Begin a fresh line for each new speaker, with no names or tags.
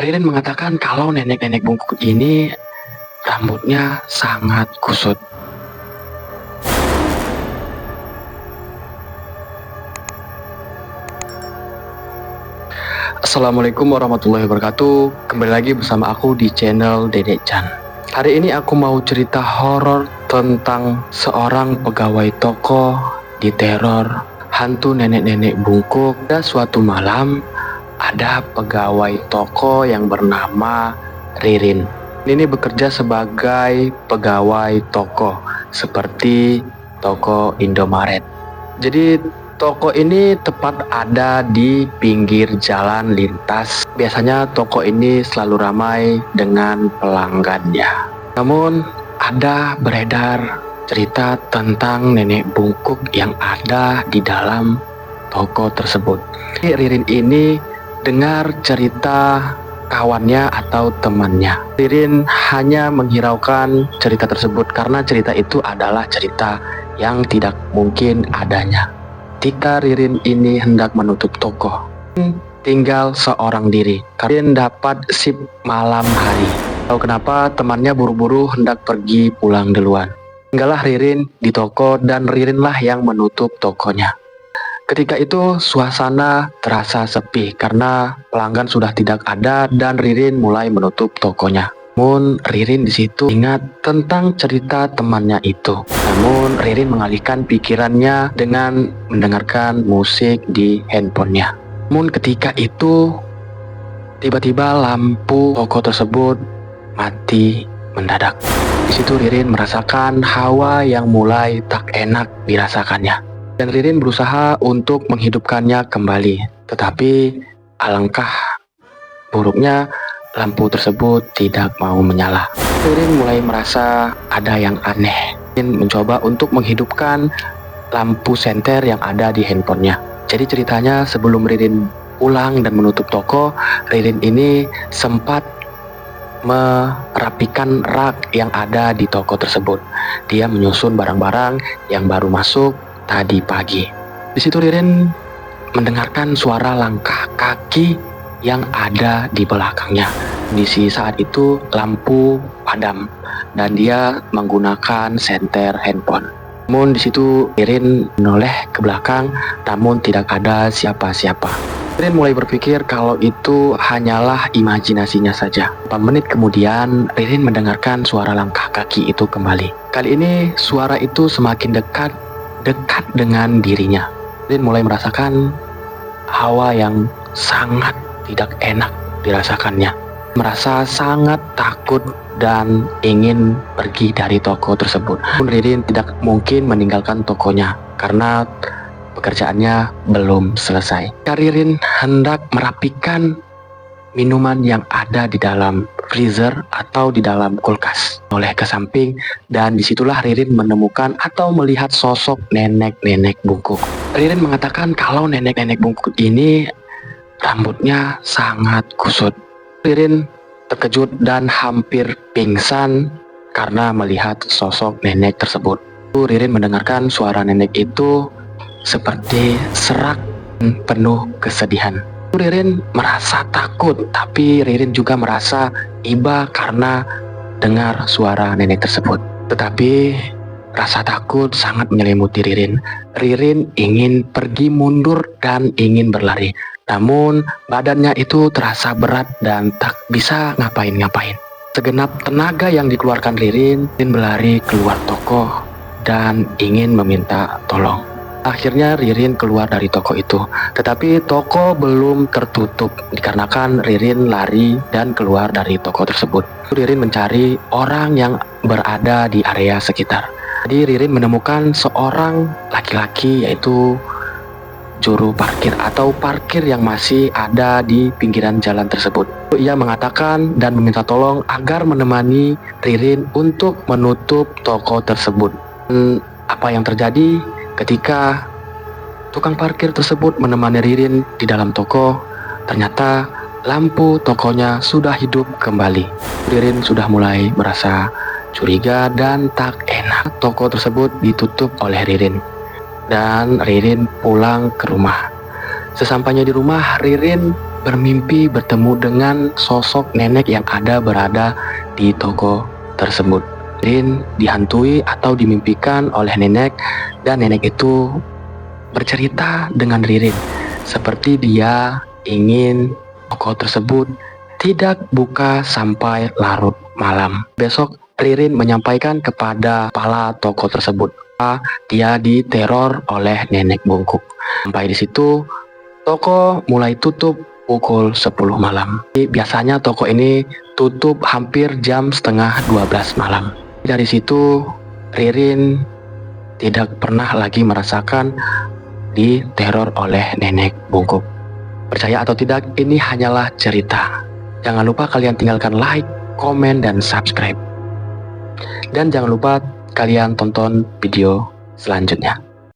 Ririn mengatakan kalau nenek-nenek bungkuk ini rambutnya sangat kusut. Assalamualaikum warahmatullahi wabarakatuh. Kembali lagi bersama aku di channel Dedek Chan. Hari ini aku mau cerita horor tentang seorang pegawai toko diteror hantu nenek-nenek bungkuk. Pada suatu malam ada pegawai toko yang bernama Ririn. Ini bekerja sebagai pegawai toko seperti toko Indomaret. Jadi toko ini tepat ada di pinggir jalan lintas. Biasanya toko ini selalu ramai dengan pelanggannya. Namun ada beredar cerita tentang nenek bungkuk yang ada di dalam toko tersebut. Ririn ini dengar cerita kawannya atau temannya. Ririn hanya menghiraukan cerita tersebut karena cerita itu adalah cerita yang tidak mungkin adanya. Ketika Ririn ini hendak menutup toko, tinggal seorang diri. Ririn dapat shift malam hari. Tahu kenapa temannya buru-buru hendak pergi pulang duluan. Tinggallah Ririn di toko dan Ririnlah yang menutup tokonya. Ketika itu suasana terasa sepi karena pelanggan sudah tidak ada dan Ririn mulai menutup tokonya. Namun Ririn di situ ingat tentang cerita temannya itu. Namun Ririn mengalihkan pikirannya dengan mendengarkan musik di handphonenya. Namun ketika itu tiba-tiba lampu toko tersebut mati mendadak. Di situ Ririn merasakan hawa yang mulai tak enak dirasakannya. Dan Ririn berusaha untuk menghidupkannya kembali. Tetapi alangkah buruknya lampu tersebut tidak mau menyala. Ririn mulai merasa ada yang aneh. Ririn mencoba untuk menghidupkan lampu senter yang ada di handphonenya. Jadi ceritanya sebelum Ririn pulang dan menutup toko, Ririn ini sempat merapikan rak yang ada di toko tersebut. Dia menyusun barang-barang yang baru masuk tadi pagi. Di situ Ririn mendengarkan suara langkah kaki yang ada di belakangnya. Kondisi saat itu lampu padam dan dia menggunakan senter handphone. Namun di situ Ririn menoleh ke belakang, namun tidak ada siapa-siapa. Ririn mulai berpikir kalau itu hanyalah imajinasinya saja. Beberapa menit kemudian Ririn mendengarkan suara langkah kaki itu kembali. Kali ini suara itu semakin dekat dengan dirinya. Ririn mulai merasakan hawa yang sangat tidak enak dirasakannya. Merasa sangat takut dan ingin pergi dari toko tersebut. Ririn tidak mungkin meninggalkan tokonya karena pekerjaannya belum selesai. Ririn hendak merapikan minuman yang ada di dalam freezer atau di dalam kulkas. Oleh ke samping dan disitulah Ririn menemukan atau melihat sosok nenek-nenek bungkuk. Ririn mengatakan kalau nenek-nenek bungkuk ini rambutnya sangat kusut. Ririn terkejut dan hampir pingsan karena melihat sosok nenek tersebut. Ririn mendengarkan suara nenek itu seperti serak dan penuh kesedihan. Ririn merasa takut, tapi Ririn juga merasa iba karena dengar suara nenek tersebut. Tetapi rasa takut sangat menyelimuti Ririn. Ririn ingin pergi mundur dan ingin berlari. Namun badannya itu terasa berat dan tak bisa ngapain-ngapain. Segenap tenaga yang dikeluarkan Ririn berlari keluar toko dan ingin meminta tolong. Akhirnya Ririn keluar dari toko itu, tetapi toko belum tertutup dikarenakan Ririn lari dan keluar dari toko tersebut. Ririn mencari orang yang berada di area sekitar. Jadi Ririn menemukan seorang laki-laki yaitu juru parkir atau parkir yang masih ada di pinggiran jalan tersebut. Ia mengatakan dan meminta tolong agar menemani Ririn untuk menutup toko tersebut. Dan apa yang terjadi? Ketika tukang parkir tersebut menemani Ririn di dalam toko, ternyata lampu tokonya sudah hidup kembali. Ririn sudah mulai merasa curiga dan tak enak. Toko tersebut ditutup oleh Ririn dan Ririn pulang ke rumah. Sesampainya di rumah, Ririn bermimpi bertemu dengan sosok nenek yang berada di toko tersebut. Ririn dihantui atau dimimpikan oleh nenek, dan nenek itu bercerita dengan Ririn seperti dia ingin toko tersebut tidak buka sampai larut malam. Besok Ririn menyampaikan kepada kepala toko tersebut dia diteror oleh nenek bungkuk. Sampai di situ toko mulai tutup pukul 10 malam. Biasanya toko ini tutup hampir jam setengah 12 malam. Dari situ Ririn tidak pernah lagi merasakan diteror oleh nenek bungkuk. Percaya atau tidak, ini hanyalah cerita. Jangan lupa kalian tinggalkan like, komen, dan subscribe. Dan jangan lupa kalian tonton video selanjutnya.